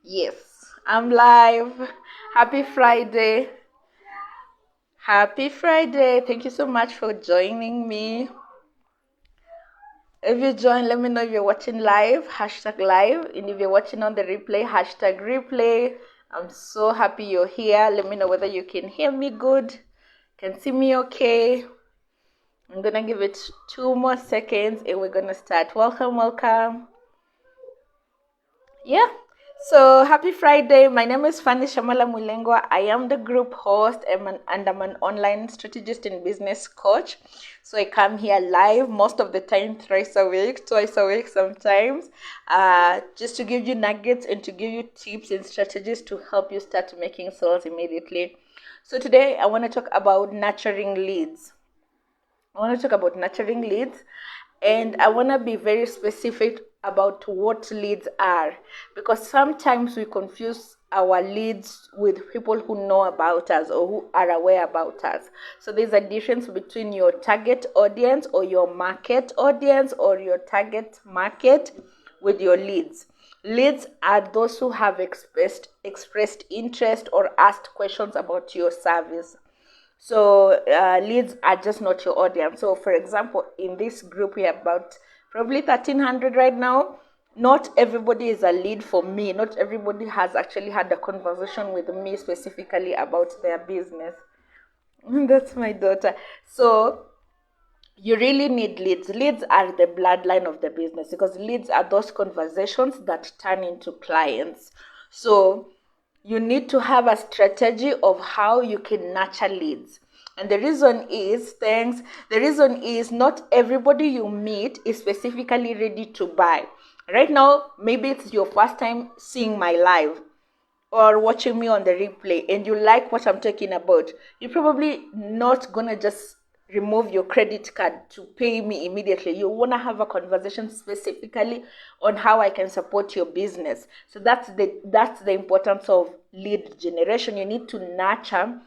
Yes, I'm live. Happy Friday. Happy Friday. Thank you so much for joining me. If you join, let me know if you're watching live, hashtag live. And if you're watching on the replay, hashtag replay. I'm so happy you're here. Let me know whether you can hear me good, can see me okay. I'm going to give it 2 more seconds and we're going to start. Welcome, welcome. Yeah. So happy Friday. My name is Fanny Shamala Mulengwa. I am the group host and I'm an online strategist and business coach. So I come here live most of the time, twice a week sometimes, just to give you nuggets and to give you tips and strategies to help you start making sales immediately. So today I want to talk about nurturing leads. And I want to be very specific about what leads are, because sometimes we confuse our leads with people who know about us or who are aware about us. So there's a difference between your target audience or your market audience or your target market with your leads. Leads are those who have expressed interest or asked questions about your service. So leads are just not your audience. So for example, in this group, we have about probably 1,300 right now. Not everybody is a lead for me. Not everybody has actually had a conversation with me specifically about their business. That's my daughter. So you really need leads. Leads are the bloodline of the business, because leads are those conversations that turn into clients. So you need to have a strategy of how you can nurture leads. And the reason is not everybody you meet is specifically ready to buy. Right now, maybe it's your first time seeing my live or watching me on the replay and you like what I'm talking about. You're probably not gonna just remove your credit card to pay me immediately. You want to have a conversation specifically on how I can support your business. So that's the importance of lead generation. You need to nurture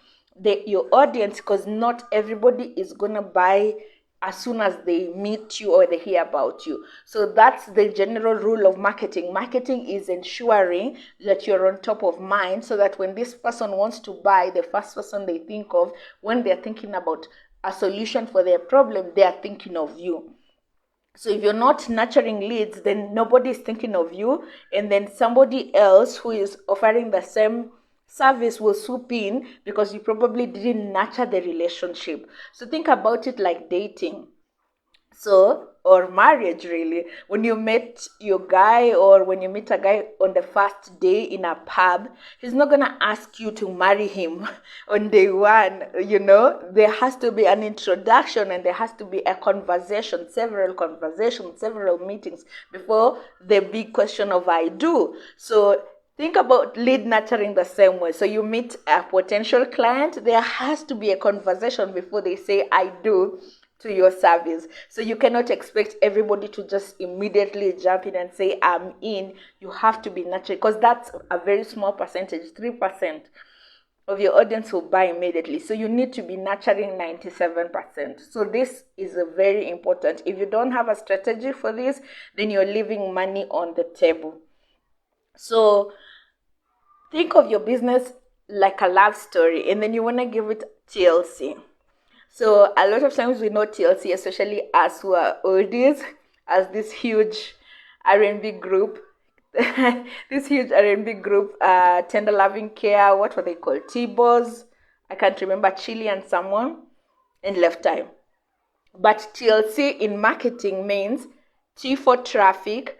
your audience, because not everybody is gonna buy as soon as they meet you or they hear about you. So that's the general rule of marketing. Marketing is ensuring that you're on top of mind, so that when this person wants to buy, the first person they think of when they're thinking about a solution for their problem, they are thinking of you. So if you're not nurturing leads, then nobody is thinking of you, and then somebody else who is offering the same service will swoop in because you probably didn't nurture the relationship. So think about it like dating. So, or marriage really. When you met your guy, or when you meet a guy on the first day in a pub, he's not gonna ask you to marry him on day one. There has to be an introduction, and there has to be a conversation, several meetings before the big question of I do. So think about lead nurturing the same way. So you meet a potential client, there has to be a conversation before they say I do to your service. So you cannot expect everybody to just immediately jump in and say I'm in. You have to be nurtured, because that's a very small percentage. 3% of your audience will buy immediately. So you need to be nurturing 97%. So this is a very important. If you don't have a strategy for this, then you're leaving money on the table. So think of your business like a love story, and then you want to give it TLC. So a lot of times we know TLC, especially us who are oldies, as this huge R&B group, Tender Loving Care, what were they called? T-Boz, I can't remember, Chili and someone, and Left Time. But TLC in marketing means T for traffic,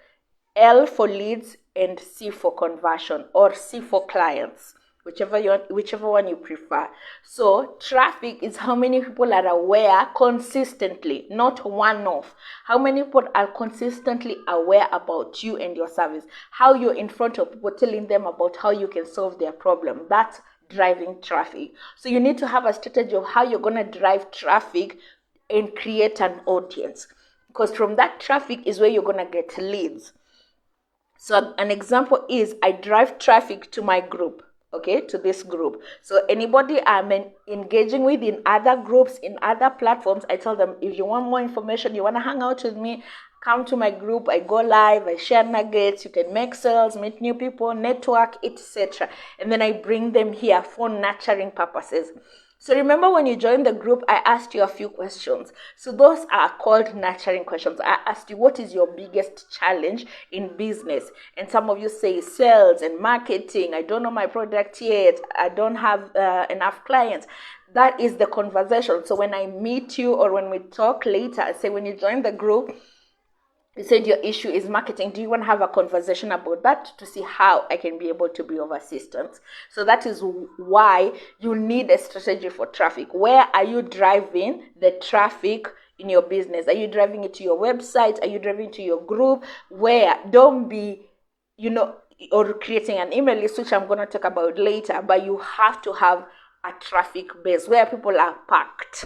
L for leads, and C for conversion, or C for clients, whichever one you prefer. So traffic is how many people are aware consistently, not one-off. How many people are consistently aware about you and your service, how you're in front of people telling them about how you can solve their problem. That's driving traffic. So you need to have a strategy of how you're going to drive traffic and create an audience, because from that traffic is where you're going to get leads. So an example is I drive traffic to my group, to this group. So anybody I'm engaging with in other groups, in other platforms, I tell them, if you want more information, you want to hang out with me, come to my group, I go live, I share nuggets, you can make sales, meet new people, network, etc. And then I bring them here for nurturing purposes. So remember when you joined the group, I asked you a few questions. So those are called nurturing questions. I asked you, what is your biggest challenge in business? And some of you say sales and marketing. I don't know my product yet. I don't have enough clients. That is the conversation. So when I meet you or when we talk later, I say when you join the group, you said your issue is marketing. Do you want to have a conversation about that to see how I can be able to be of assistance? So that is why you need a strategy for traffic. Where are you driving the traffic in your business? Are you driving it to your website? Are you driving it to your group? Where? Don't be, or creating an email list, which I'm going to talk about later, but you have to have a traffic base where people are packed.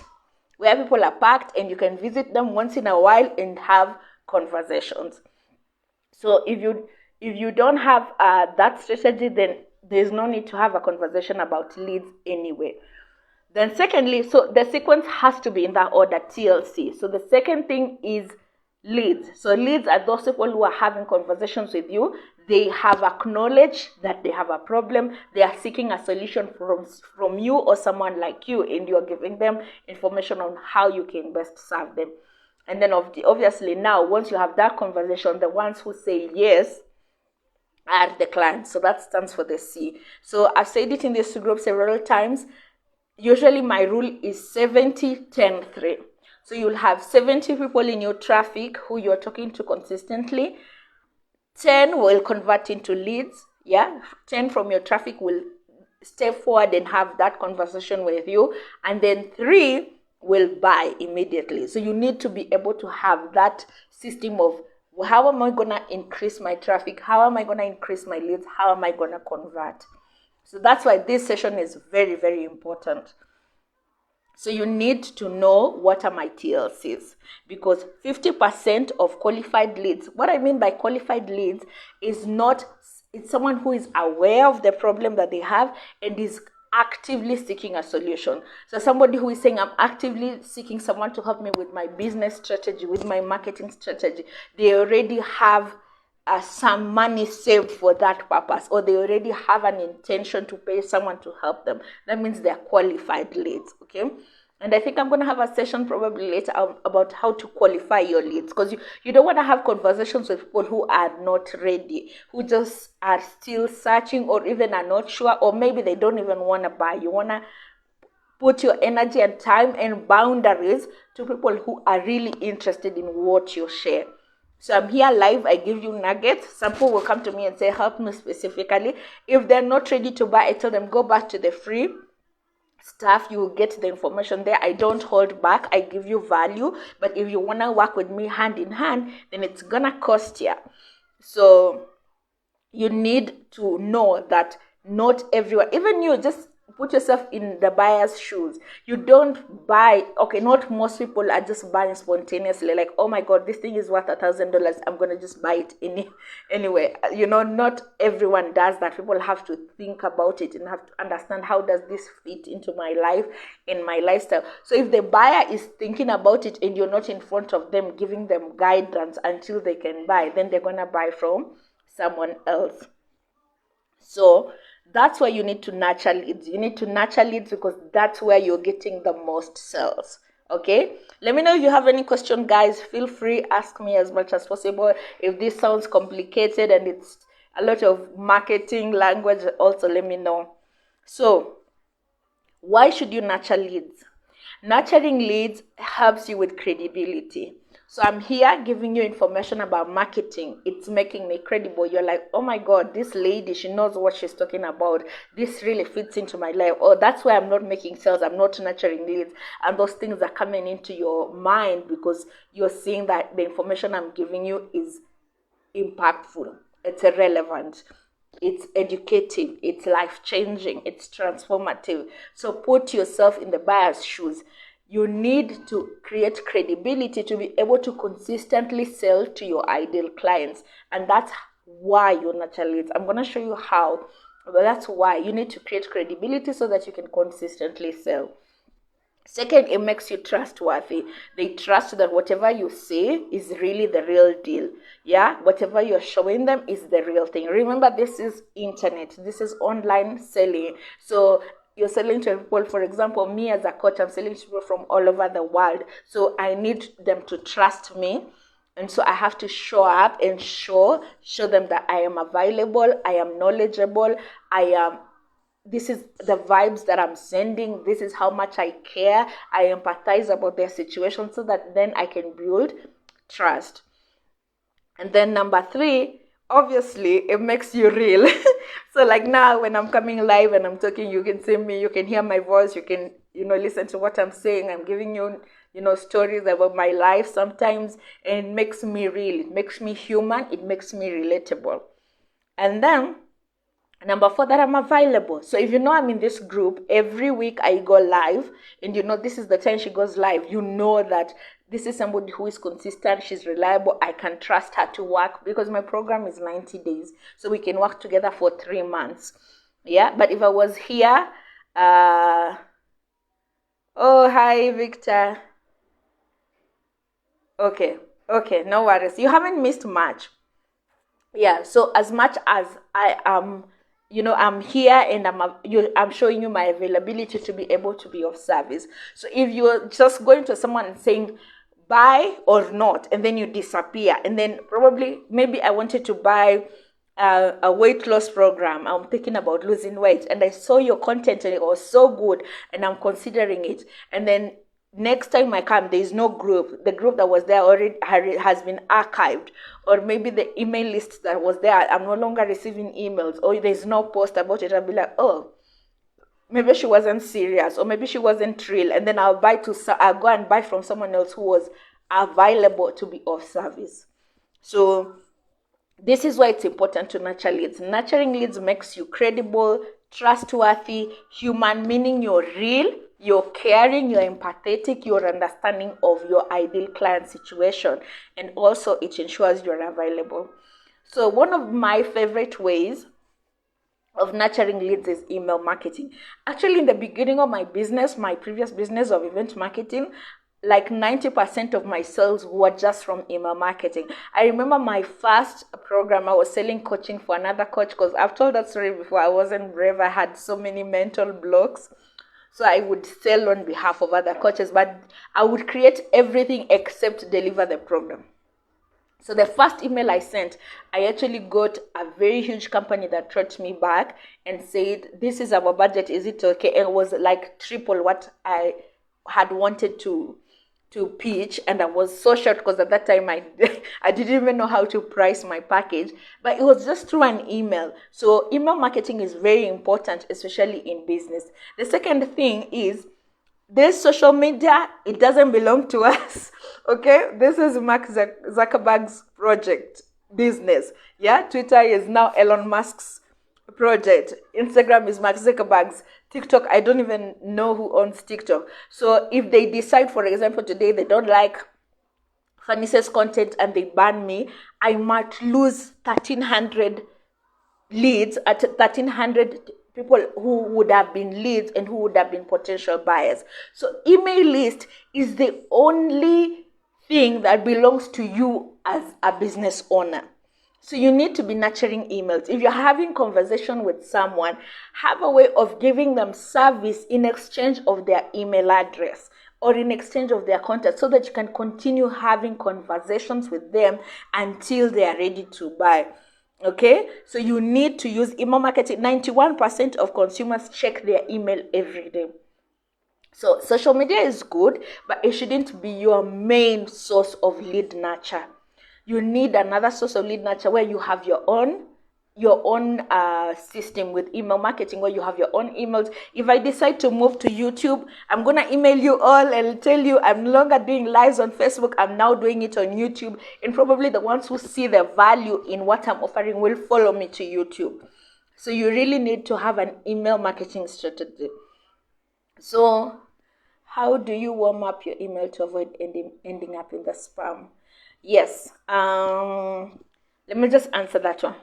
Where people are packed and you can visit them once in a while and have conversations. So if you don't have that strategy, then there's no need to have a conversation about leads anyway. Then secondly, so the sequence has to be in that order, TLC. So the second thing is leads. So leads are those people who are having conversations with you. They have acknowledged that they have a problem. They are seeking a solution from you or someone like you, and you're giving them information on how you can best serve them. And then obviously now, once you have that conversation, the ones who say yes are the clients. So that stands for the C. So I've said it in this group several times. Usually my rule is 70, 10, 3. So you'll have 70 people in your traffic who you're talking to consistently. 10 will convert into leads. 10 from your traffic will step forward and have that conversation with you. And then 3 will buy immediately. So you need to be able to have that system of, how am I going to increase my traffic? How am I going to increase my leads? How am I going to convert? So that's why this session is very, very important. So you need to know what are my TLCs, because 50% of qualified leads, what I mean by qualified leads is it's someone who is aware of the problem that they have and is actively seeking a solution. So somebody who is saying, I'm actively seeking someone to help me with my business strategy, with my marketing strategy. They already have some money saved for that purpose, or they already have an intention to pay someone to help them. That means they're qualified leads, okay? And I think I'm going to have a session probably later about how to qualify your leads, because you don't want to have conversations with people who are not ready, who just are still searching or even are not sure, or maybe they don't even want to buy. You want to put your energy and time and boundaries to people who are really interested in what you share. So I'm here live, I give you nuggets. Some people will come to me and say, help me specifically. If they're not ready to buy, I tell them, go back to the free stuff. You will get the information there. I don't hold back. I give you value. But if you want to work with me hand in hand, then it's going to cost you. So you need to know that not everyone, even you, just put yourself in the buyer's shoes. You don't buy, not most people are just buying spontaneously, like, oh my God, this thing is worth $1,000. I'm going to just buy it anyway. Not everyone does that. People have to think about it and have to understand, how does this fit into my life and my lifestyle? So if the buyer is thinking about it and you're not in front of them, giving them guidance until they can buy, then they're going to buy from someone else. So that's why you need to nurture leads. You need to nurture leads because that's where you're getting the most sales. Okay? Let me know if you have any question, guys. Feel free, ask me as much as possible. If this sounds complicated and it's a lot of marketing language, also let me know. So, why should you nurture leads? Nurturing leads helps you with credibility. So I'm here giving you information about marketing. It's making me credible. You're like, oh my God, this lady, she knows what she's talking about. This really fits into my life. Oh, that's why I'm not making sales. I'm not nurturing leads. And those things are coming into your mind because you're seeing that the information I'm giving you is impactful. It's relevant. It's educative. It's life-changing. It's transformative. So put yourself in the buyer's shoes. You need to create credibility to be able to consistently sell to your ideal clients. And that's why you nurture leads. I'm going to show you how, but that's why you need to create credibility so that you can consistently sell. Second, it makes you trustworthy. They trust that whatever you say is really the real deal. Yeah, whatever you're showing them is the real thing. Remember, this is internet, this is online selling. So you're selling to people. For example, me as a coach, I'm selling to people from all over the world. So I need them to trust me. And so I have to show up and show them that I am available, I am knowledgeable, this is the vibes that I'm sending. This is how much I care. I empathize about their situation, so that then I can build trust. And then number three, obviously, it makes you real. So like now when I'm coming live and I'm talking, you can see me, you can hear my voice, you can, listen to what I'm saying. I'm giving you, stories about my life sometimes, and it makes me real. It makes me human. It makes me relatable. And then number four, that I'm available. So if I'm in this group, every week I go live, and this is the time she goes live. You know that this is somebody who is consistent, she's reliable, I can trust her to work, because my program is 90 days. So we can work together for 3 months. Yeah, but if I was here, oh, hi, Victor. Okay, no worries. You haven't missed much. Yeah, so as much as I am, I'm here, and I'm showing you my availability to be able to be of service. So if you're just going to someone and saying buy or not, and then you disappear, and then probably maybe I wanted to buy a weight loss program, I'm thinking about losing weight, and I saw your content and it was so good, and I'm considering it, and then next time I come, there is no group. The group that was there already has been archived, or maybe the email list that was there, I'm no longer receiving emails, or there's no post about it. I'll be like, oh, maybe she wasn't serious, or maybe she wasn't real, and then I'll go and buy from someone else who was available to be of service. So this is why it's important to nurture leads. Nurturing leads makes you credible, trustworthy, human, meaning you're real, you're caring, you're empathetic, you're understanding of your ideal client situation, and also it ensures you're available. So one of my favorite ways of nurturing leads is email marketing. Actually, in the beginning of my business, my previous business of event marketing, like 90% of my sales were just from email marketing. I remember my first program, I was selling coaching for another coach, because I've told that story before. I wasn't brave. I had so many mental blocks. So I would sell on behalf of other coaches, but I would create everything except deliver the program. So the first email I sent, I actually got a very huge company that wrote me back and said, this is our budget, is it okay? And it was like triple what I had wanted to pitch, and I was so shocked, because at that time I didn't even know how to price my package, but it was just through an email. So email marketing is very important, especially in business. The second thing is, this social media, it doesn't belong to us. Okay, this is Mark Zuckerberg's project business. Yeah, Twitter is now Elon Musk's project. Instagram is Mark Zuckerberg's. TikTok, I don't even know who owns TikTok. So if they decide, for example, today they don't like Fanice's content and they ban me, I might lose 1,300 leads at 1,300 people who would have been leads and who would have been potential buyers. So email list is the only thing that belongs to you as a business owner. So you need to be nurturing emails. If you're having conversation with someone, have a way of giving them service in exchange of their email address or in exchange of their contact, so that you can continue having conversations with them until they are ready to buy. Okay, so you need to use email marketing. 91% of consumers check their email every day. So social media is good, but it shouldn't be your main source of lead nurture. You need another source of lead nurture where you have your own system with email marketing, where you have your own emails. If I decide to move to YouTube, I'm going to email you all and tell you I'm no longer doing lives on Facebook. I'm now doing it on YouTube. And probably the ones who see the value in what I'm offering will follow me to YouTube. So you really need to have an email marketing strategy. So how do you warm up your email to avoid ending up in the spam? Yes. Let me just answer that one.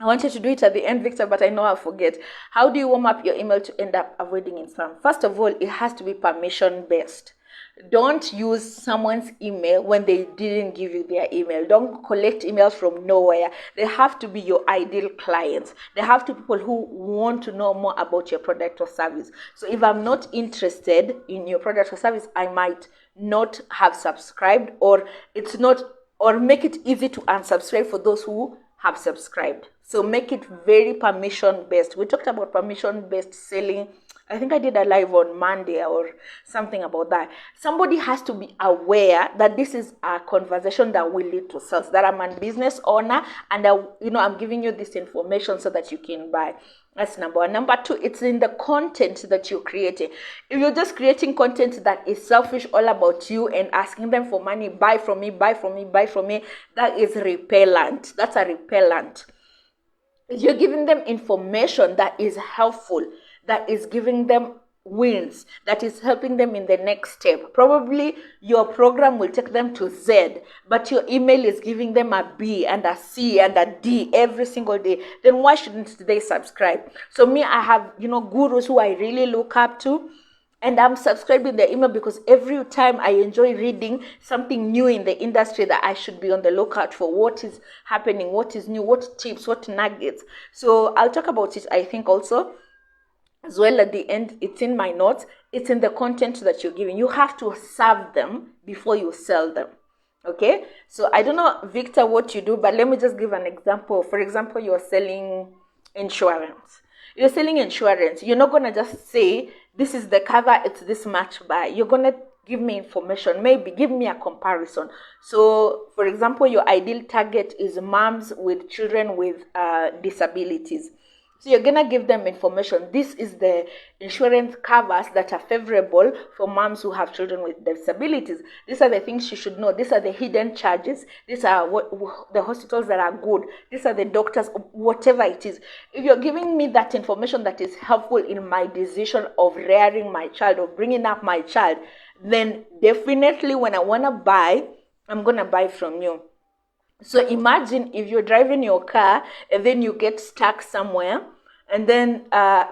I wanted to do it at the end, Victor, but I know I'll forget. How do you warm up your email to end up avoiding spam? First of all, it has to be permission-based. Don't use someone's email when they didn't give you their email. Don't collect emails from nowhere. They have to be your ideal clients. They have to be people who want to know more about your product or service. So if I'm not interested in your product or service, I might not have subscribed, or make it easy to unsubscribe for those who have subscribed. So make it very permission-based. We talked about permission-based selling. I think I did a live on Monday or something about that. Somebody has to be aware that this is a conversation that will lead to sales, that I'm a business owner and I'm giving you this information so that you can buy. That's number one. Number two, it's in the content that you're creating. If you're just creating content that is selfish, all about you, and asking them for money, buy from me, buy from me, buy from me, that is repellent. That's a repellent. If you're giving them information that is helpful, that is giving them wins, that is helping them in the next step. Probably your program will take them to Z, but your email is giving them a B and a C and a D every single day. Then why shouldn't they subscribe? So me, I have, gurus who I really look up to, and I'm subscribing their email because every time I enjoy reading something new in the industry that I should be on the lookout for. What is happening? What is new? What tips? What nuggets? So I'll talk about it, I think, also as well at the end. It's in my notes. It's in the content that you're giving. You have to serve them before you sell them. Okay? So I don't know, Victor, what you do, but let me just give an example. For example, you're selling insurance. You're selling insurance. You're not going to just say, this is the cover, it's this much buy. You're going to give me information, maybe give me a comparison. So, for example, your ideal target is moms with children with disabilities. So you're going to give them information. This is the insurance covers that are favorable for moms who have children with disabilities. These are the things you should know. These are the hidden charges. These are the hospitals that are good. These are the doctors, whatever it is. If you're giving me that information that is helpful in my decision of rearing my child or bringing up my child, then definitely when I want to buy, I'm going to buy from you. So imagine if you're driving your car and then you get stuck somewhere, and then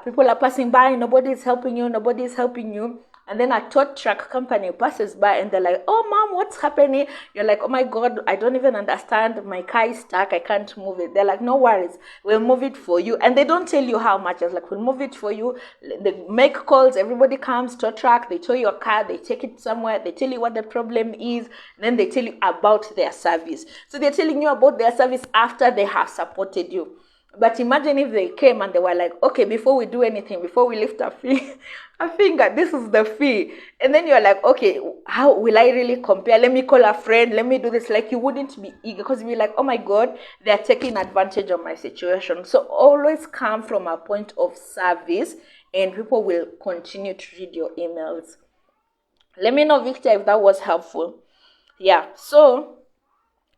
people are passing by, nobody is helping you, and then a tow truck company passes by and they're like, oh mom, what's happening? You're like, oh my God, I don't even understand, my car is stuck, I can't move it. They're like, no worries, we'll move it for you. And they don't tell you how much. It's like, we'll move it for you. They make calls, everybody comes, tow truck, they tow your car, they take it somewhere, they tell you what the problem is, then they tell you about their service. So they're telling you about their service after they have supported you. But imagine if they came and they were like, okay, before we do anything, before we lift a finger, this is the fee. And then you're like, okay, how will I really compare? Let me call a friend. Let me do this. Like, you wouldn't be eager because you'd be like, oh my God, they're taking advantage of my situation. So always come from a point of service and people will continue to read your emails. Let me know, Victor, if that was helpful. Yeah, so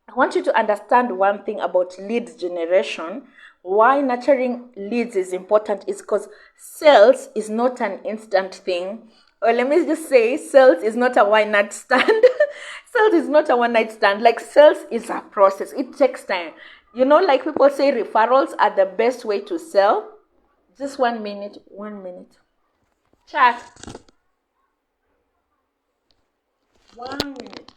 I want you to understand one thing about lead generation. Why nurturing leads is important is because sales is not an instant thing. Or let me just say, sales is not a one-night stand. Sales is not a one-night stand. Like, sales is a process. It takes time. Like people say, referrals are the best way to sell. Just 1 minute. Chat. 1 minute.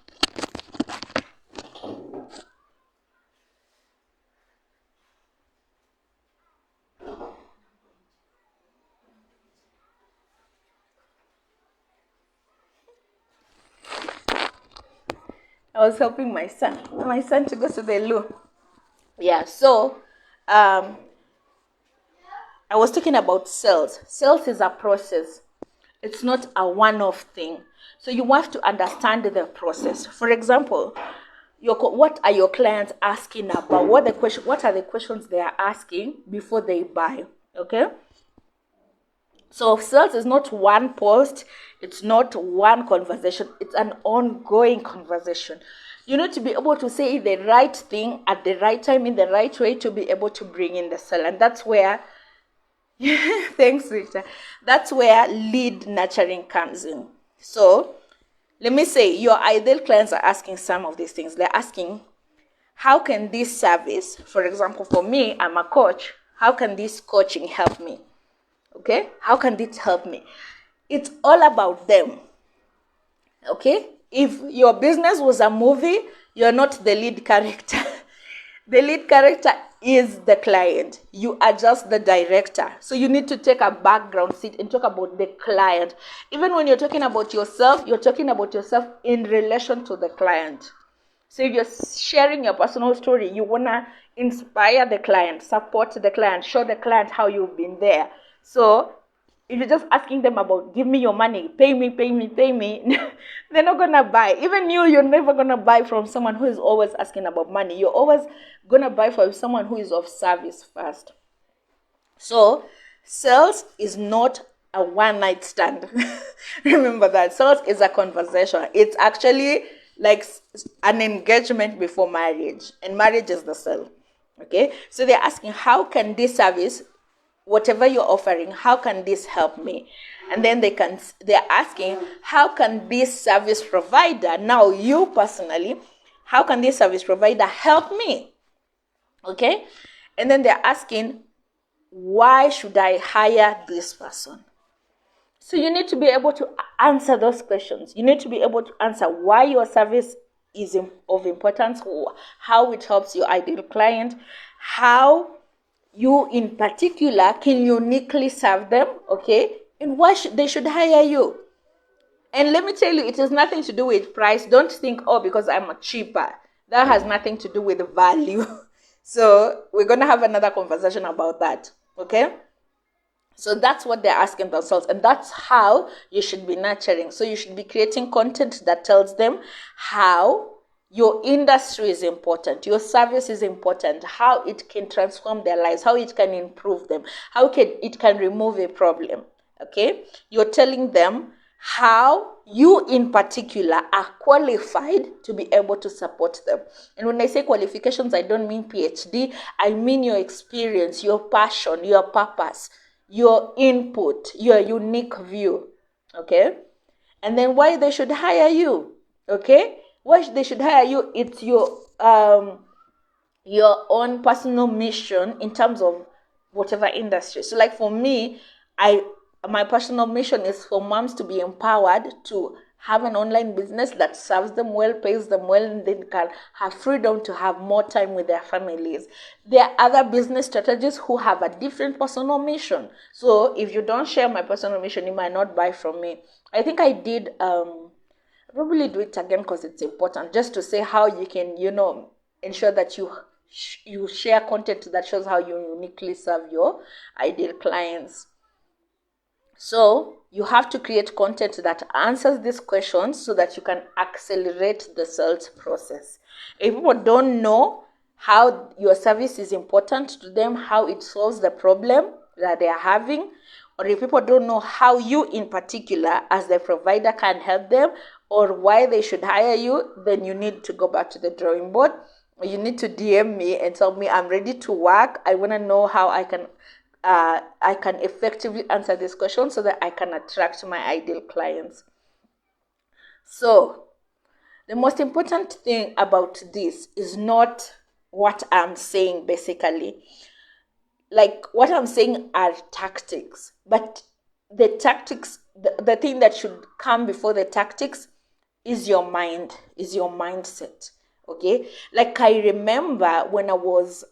I was helping my son to go to the loo. Yeah, so I was talking about sales. Sales is a process. It's not a one-off thing. So you have to understand the process. For example, what are your clients asking about? What are the questions they are asking before they buy? Okay? So sales is not one post, it's not one conversation, it's an ongoing conversation. You need to be able to say the right thing at the right time in the right way to be able to bring in the sale. And that's where, thanks, Victor, that's where lead nurturing comes in. So let me say your ideal clients are asking some of these things. They're asking, how can this service, for example, for me, I'm a coach, how can this coaching help me? Okay, how can this help me? It's all about them. Okay, if your business was a movie, you're not the lead character. The lead character is the client. You are just the director. So you need to take a background seat and talk about the client. Even when you're talking about yourself, you're talking about yourself in relation to the client. So if you're sharing your personal story, you want to inspire the client, support the client, show the client how you've been there. So if you're just asking them about, give me your money, pay me, they're not going to buy. Even you're never going to buy from someone who is always asking about money. You're always going to buy from someone who is of service first. So sales is not a one-night stand. Remember that. Sales is a conversation. It's actually like an engagement before marriage. And marriage is the sale. Okay? So they're asking, how can this service, whatever you're offering, how can this help me? And then they're asking, how can this service provider, now you personally, how can this service provider help me? Okay? And then they're asking, why should I hire this person? So you need to be able to answer those questions. You need to be able to answer why your service is of importance, how it helps your ideal client, how you in particular can uniquely serve them, okay? And why they should hire you. And let me tell you, it has nothing to do with price. Don't think, oh, because I'm cheaper. That has nothing to do with value. So we're going to have another conversation about that, okay? So that's what they're asking themselves, and that's how you should be nurturing. So you should be creating content that tells them how your industry is important, your service is important, how it can transform their lives, how it can improve them, how it can remove a problem, okay? You're telling them how you in particular are qualified to be able to support them. And when I say qualifications, I don't mean PhD, I mean your experience, your passion, your purpose, your input, your unique view, okay? And then why they should hire you, okay? Why they should hire you, it's your own personal mission in terms of whatever industry. So like for me, my personal mission is for moms to be empowered to have an online business that serves them well, pays them well, and they can have freedom to have more time with their families. There are other business strategists who have a different personal mission. So if you don't share my personal mission, you might not buy from me. I think I did, I'll probably do it again because it's important, just to say how you can, ensure that you share content that shows how you uniquely serve your ideal clients. So you have to create content that answers these questions so that you can accelerate the sales process. If people don't know how your service is important to them, how it solves the problem that they are having, or if people don't know how you in particular as the provider can help them, or why they should hire you, then you need to go back to the drawing board. You need to DM me and tell me, I'm ready to work. I want to know how I can effectively answer this question so that I can attract my ideal clients. So the most important thing about this is not what I'm saying, basically. Like what I'm saying are tactics, but the tactics, the thing that should come before the tactics is your mind, is your mindset. Okay, like I remember when I was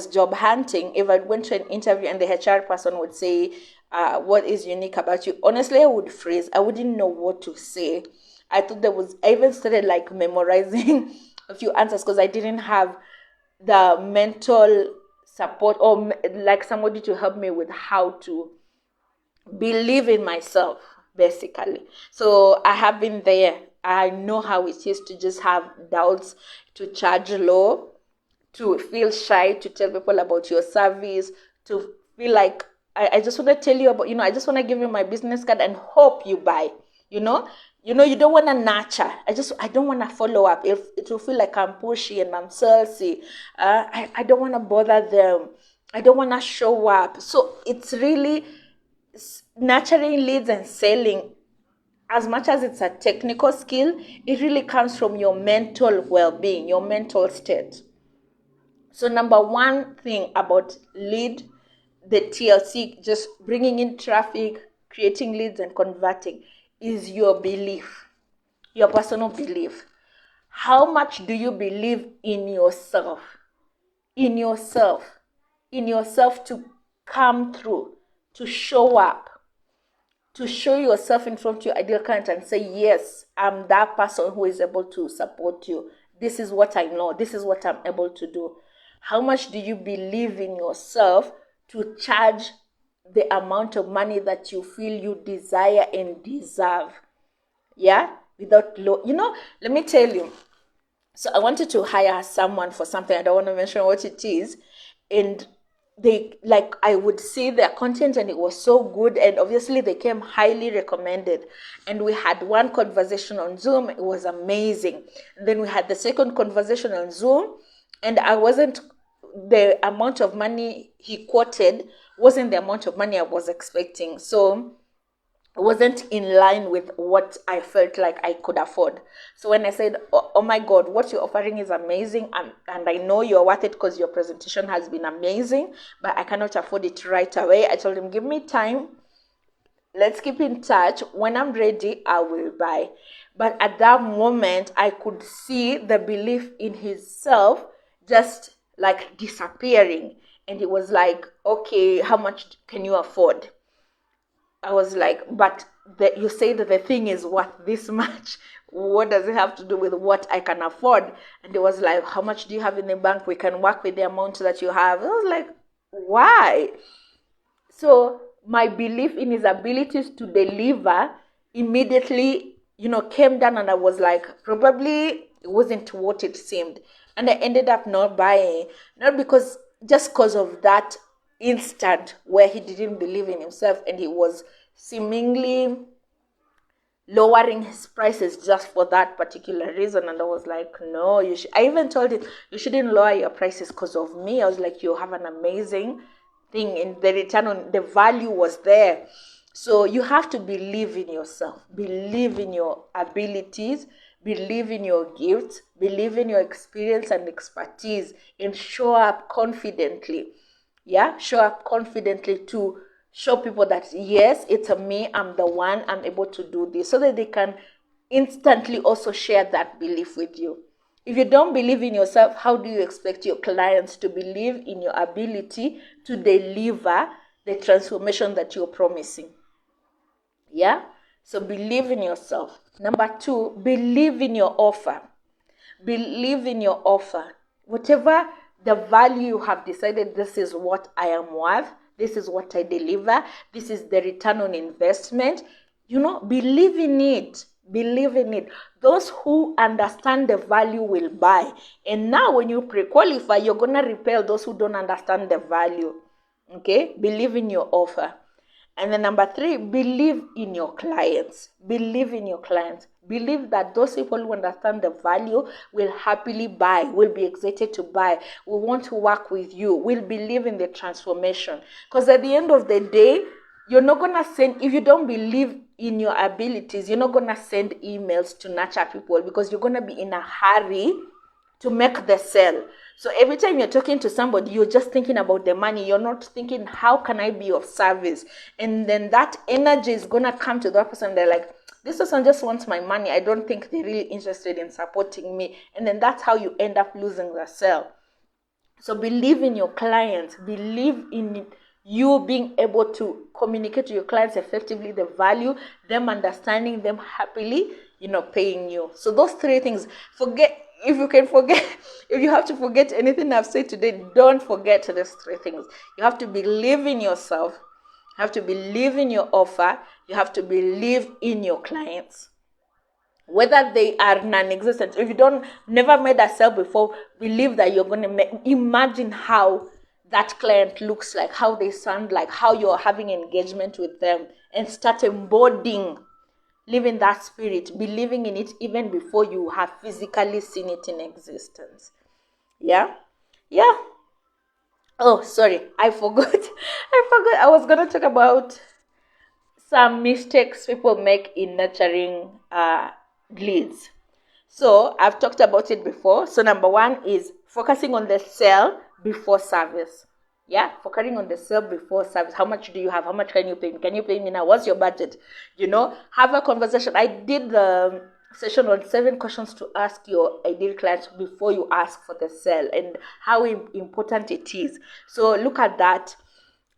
job hunting, if I went to an interview and the HR person would say, what is unique about you? Honestly, I would freeze. I wouldn't know what to say. I even started like memorizing a few answers because I didn't have the mental support or like somebody to help me with how to believe in myself, basically. So I have been there. I know how it is to just have doubts, to charge low, to feel shy, to tell people about your service, to feel like I just want to tell you about, I just want to give you my business card and hope you buy, you don't want to nurture. I don't want to follow up. It will feel like I'm pushy and I'm salesy. I don't want to bother them. I don't want to show up. So it's really nurturing leads and selling as much as it's a technical skill, it really comes from your mental well-being, your mental state. So number one thing about lead, the TLC, just bringing in traffic, creating leads and converting, is your belief, your personal belief. How much do you believe in yourself? In yourself to come through, to show up, to show yourself in front of your ideal client and say, yes, I'm that person who is able to support you. This is what I know. This is what I'm able to do. How much do you believe in yourself to charge the amount of money that you feel you desire and deserve? Yeah? Without let me tell you. So I wanted to hire someone for something. I don't want to mention what it is. And I would see their content and it was so good. And obviously they came highly recommended. And we had one conversation on Zoom. It was amazing. And then we had the second conversation on Zoom. And the amount of money he quoted wasn't the amount of money I was expecting. So it wasn't in line with what I felt like I could afford. So when I said, oh my God, what you're offering is amazing, and I know you're worth it because your presentation has been amazing, but I cannot afford it right away. I told him, give me time. Let's keep in touch. When I'm ready, I will buy. But at that moment, I could see the belief in himself just like disappearing. And it was like, okay, how much can you afford? I was like, but you say that the thing is worth this much. What does it have to do with what I can afford? And it was like, how much do you have in the bank? We can work with the amount that you have. I was like, why? So my belief in his abilities to deliver immediately, came down, and I was like, probably it wasn't what it seemed. And I ended up not buying, not just because of that instant where he didn't believe in himself and he was seemingly lowering his prices just for that particular reason. And I was like, no, I even told him, you shouldn't lower your prices because of me. I was like, you have an amazing thing, and the return on the value was there. So you have to believe in yourself, believe in your abilities, believe in your gifts, believe in your experience and expertise, and show up confidently. Yeah, show up confidently to show people that, yes, it's me, I'm the one, I'm able to do this, so that they can instantly also share that belief with you. If you don't believe in yourself, how do you expect your clients to believe in your ability to deliver the transformation that you're promising? Yeah? So believe in yourself. Number 2, believe in your offer. Believe in your offer. Whatever the value you have decided, this is what I am worth, this is what I deliver, this is the return on investment. Believe in it. Believe in it. Those who understand the value will buy. And now when you pre-qualify, you're going to repel those who don't understand the value. Okay? Believe in your offer. And then number 3, believe in your clients. Believe in your clients. Believe that those people who understand the value will happily buy, will be excited to buy, will want to work with you, will believe in the transformation. Because at the end of the day, you're not going to send, if you don't believe in your abilities, you're not going to send emails to nurture people, because you're going to be in a hurry to make the sale. So every time you're talking to somebody, you're just thinking about the money. You're not thinking, how can I be of service? And then that energy is going to come to that person. They're like, this person just wants my money. I don't think they're really interested in supporting me. And then that's how you end up losing the sale. So believe in your clients. Believe in you being able to communicate to your clients effectively the value, them understanding, them happily, paying you. So those 3 things, if you have to forget anything I've said today, don't forget these 3 things. You have to believe in yourself. You have to believe in your offer. You have to believe in your clients. Whether they are non-existent. If you never made a sale before, believe that you're going to imagine how that client looks like, how they sound like, how you're having engagement with them, and start embodying, living that spirit, believing in it even before you have physically seen it in existence. Yeah? Yeah. Oh, sorry. I forgot. I was going to talk about some mistakes people make in nurturing leads. So I've talked about it before. So number one is focusing on the sell before service. Yeah, focusing on the sell before service. How much do you have? How much can you pay me? Can you pay me now? What's your budget? Have a conversation. I did the session on 7 questions to ask your ideal client before you ask for the sell, and how important it is. So look at that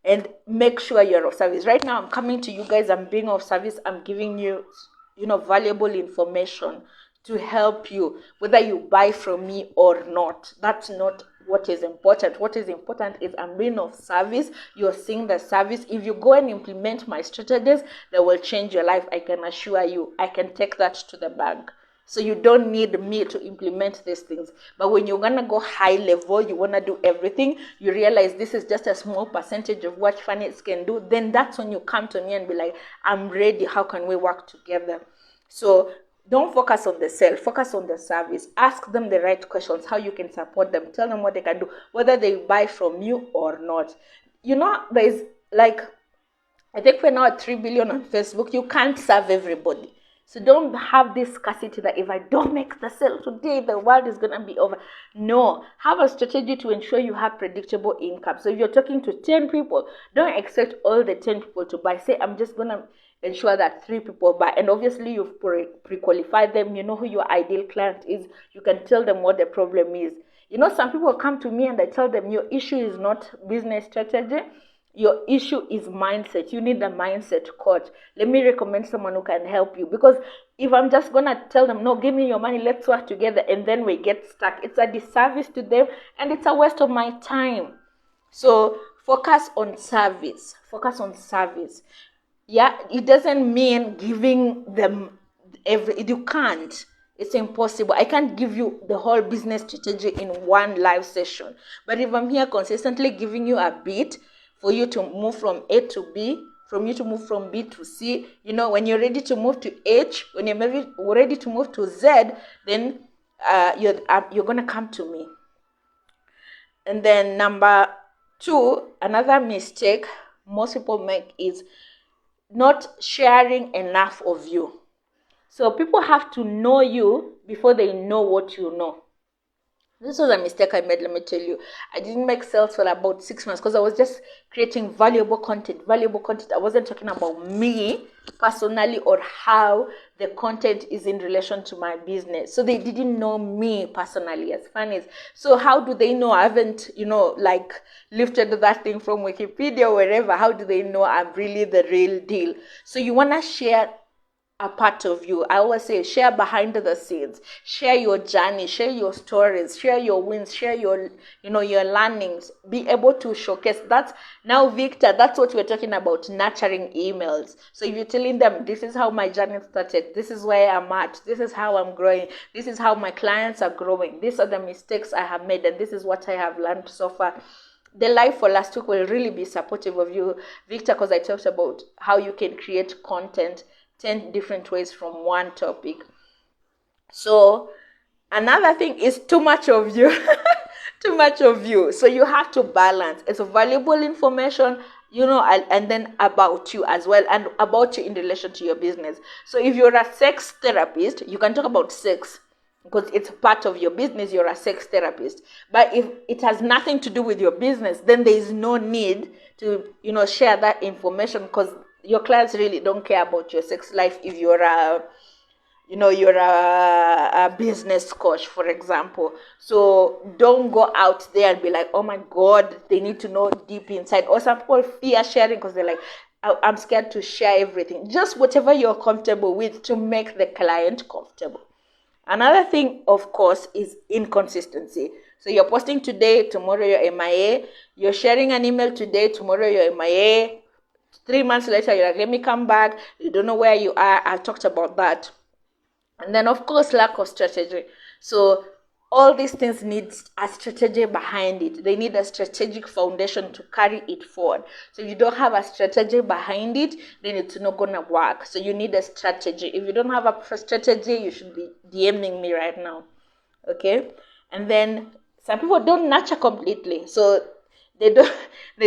and make sure you're of service. Right now, I'm coming to you guys. I'm being of service. I'm giving you, valuable information to help you, whether you buy from me or not. That's not what is important. What is important is I'm being of service. You're seeing the service. If you go and implement my strategies, they will change your life. I can assure you. I can take that to the bank. So you don't need me to implement these things. But when you're going to go high level, you want to do everything, you realize this is just a small percentage of what finance can do, then that's when you come to me and be like, I'm ready. How can we work together? So don't focus on the sale, focus on the service. Ask them the right questions, how you can support them. Tell them what they can do, whether they buy from you or not. There's I think we're now at 3 billion on Facebook. You can't serve everybody. So don't have this scarcity that if I don't make the sale today, the world is going to be over. No, have a strategy to ensure you have predictable income. So if you're talking to 10 people, don't expect all the 10 people to buy. Say, I'm just going to ensure that 3 people buy. And obviously, you've pre-qualified them. You know who your ideal client is. You can tell them what the problem is. Some people come to me and I tell them, your issue is not business strategy. Your issue is mindset. You need a mindset coach. Let me recommend someone who can help you. Because if I'm just going to tell them, no, give me your money, let's work together, and then we get stuck, it's a disservice to them and it's a waste of my time. So focus on service. Focus on service. Yeah, it doesn't mean giving them you can't. It's impossible. I can't give you the whole business strategy in one live session. But if I'm here consistently giving you a bit, for you to move from A to B, from you to move from B to C, when you're ready to move to H, when you're ready to move to Z, then you're going to come to me. And then number 2, another mistake most people make is not sharing enough of you. So people have to know you before they know what you know. This was a mistake I made, let me tell you. I didn't make sales for about 6 months because I was just creating valuable content. I wasn't talking about me personally or how the content is in relation to my business. So they didn't know me personally as funnies. So how do they know I haven't, lifted that thing from Wikipedia or wherever? How do they know I'm really the real deal? So you want to share a part of you. I always say share behind the scenes, share your journey, share your stories, share your wins, share your your learnings. Be able to showcase that. Now, Victor, that's what we're talking about, nurturing emails. So if you're telling them, this is how my journey started, this is where I'm at, this is how I'm growing, this is how my clients are growing, these are the mistakes I have made, and this is what I have learned so far. The live for last week will really be supportive of you, Victor, because I talked about how you can create content 10 different ways from one topic. So another thing is too much of you. Too much of you. So you have to balance. It's valuable information, and then about you as well, and about you in relation to your business. So if you're a sex therapist, you can talk about sex because it's part of your business. You're a sex therapist. But if it has nothing to do with your business, then there is no need to share that information, because your clients really don't care about your sex life if you're a business coach, for example. So don't go out there and be like, oh my God, they need to know deep inside. Or some people fear sharing because they're like, I'm scared to share everything. Just whatever you're comfortable with to make the client comfortable. Another thing, of course, is inconsistency. So you're posting today, tomorrow you're MIA. You're sharing an email today, tomorrow you're MIA. 3 months later, you're like, let me come back. You don't know where you are. I talked about that. And then, of course, lack of strategy. So all these things need a strategy behind it. They need a strategic foundation to carry it forward. So if you don't have a strategy behind it, then it's not going to work. So you need a strategy. If you don't have a strategy, you should be DMing me right now. Okay? And then some people don't nurture completely. So they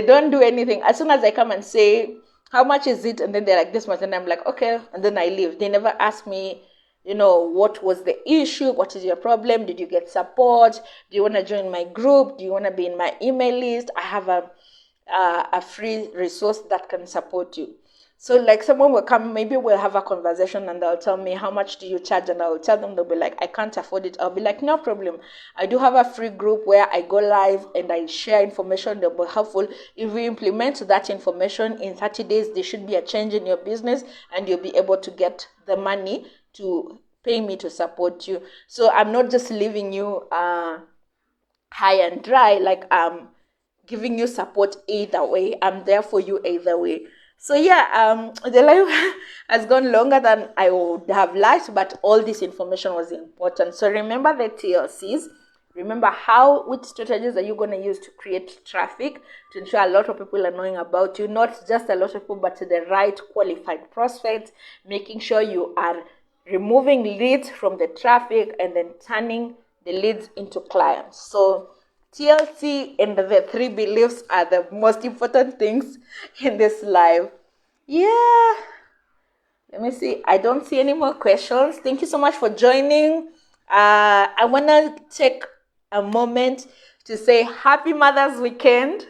don't do anything. As soon as I come and say, how much is it? And then they're like, this much. And I'm like, okay. And then I leave. They never ask me, what was the issue? What is your problem? Did you get support? Do you want to join my group? Do you want to be in my email list? I have a free resource that can support you. So like someone will come, maybe we'll have a conversation and they'll tell me, how much do you charge? And I'll tell them, they'll be like, I can't afford it. I'll be like, no problem. I do have a free group where I go live and I share information that will be helpful. If you implement that information in 30 days, there should be a change in your business and you'll be able to get the money to pay me to support you. So I'm not just leaving you high and dry, like I'm giving you support either way. I'm there for you either way. So yeah, the live has gone longer than I would have liked, but all this information was important. So remember the TLCs. Remember which strategies are you going to use to create traffic, to ensure a lot of people are knowing about you, not just a lot of people, but the right qualified prospects, making sure you are removing leads from the traffic and then turning the leads into clients. So TLC and the 3 beliefs are the most important things in this live. Yeah. Let me see. I don't see any more questions. Thank you so much for joining. I want to take a moment to say Happy Mother's Weekend.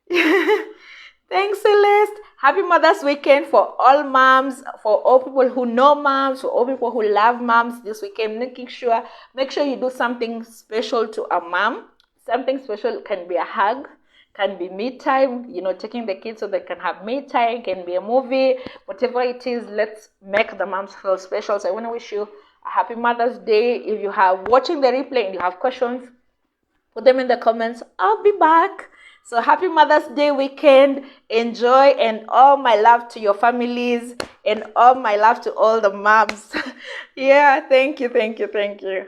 Thanks, Celeste. Happy Mother's Weekend for all moms, for all people who know moms, for all people who love moms this weekend. Make sure you do something special to a mom. Something special can be a hug, can be me time, taking the kids so they can have me time, can be a movie, whatever it is. Let's make the moms feel special. So I want to wish you a happy Mother's Day. If you are watching the replay and you have questions, put them in the comments. I'll be back. So happy Mother's Day weekend. Enjoy, and all my love to your families and all my love to all the moms. Yeah, thank you. Bye-bye.